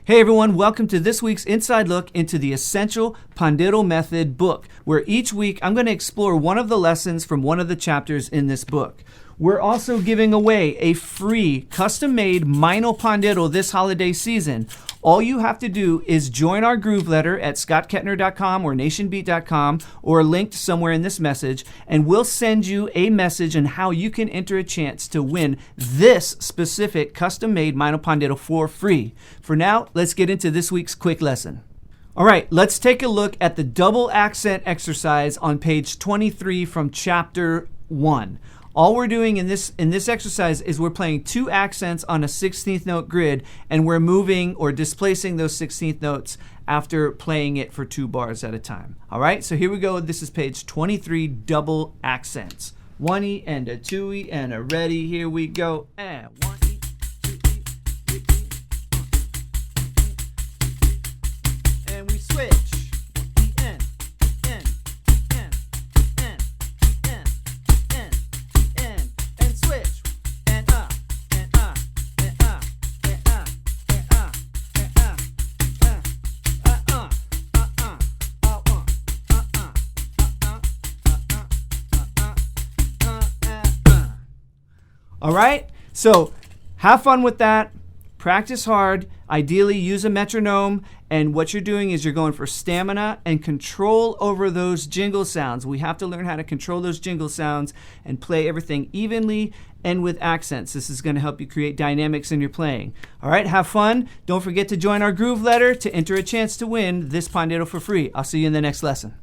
Hey everyone, welcome to this week's Inside Look into the Essential Pandeiro Method book, where each week I'm going to explore one of the lessons from one of the chapters in this book. We're also giving away a free custom-made Mino Pandeiro this holiday season. All you have to do is join our groove letter at scottkettner.com or nationbeat.com or linked somewhere in this message, and we'll send you a message on how you can enter a chance to win this specific custom-made Mino Pandeiro for free. For now, let's get into this week's quick lesson. All right, let's take a look at the double accent exercise on page 23 from chapter 1. All we're doing in this exercise is we're playing two accents on a 16th note grid, and we're moving or displacing those 16th notes after playing it for 2 bars at a time. All right, so here we go. This is page 23, double accents. 1E and a 2E and a ready. Here we go. And 1E, 2E, 3E. And we switch. All right, so have fun with that. Practice hard. Ideally, use a metronome. And what you're doing is you're going for stamina and control over those jingle sounds. We have to learn how to control those jingle sounds and play everything evenly and with accents. This is going to help you create dynamics in your playing. All right, have fun. Don't forget to join our groove letter to enter a chance to win this Pandeiro for free. I'll see you in the next lesson.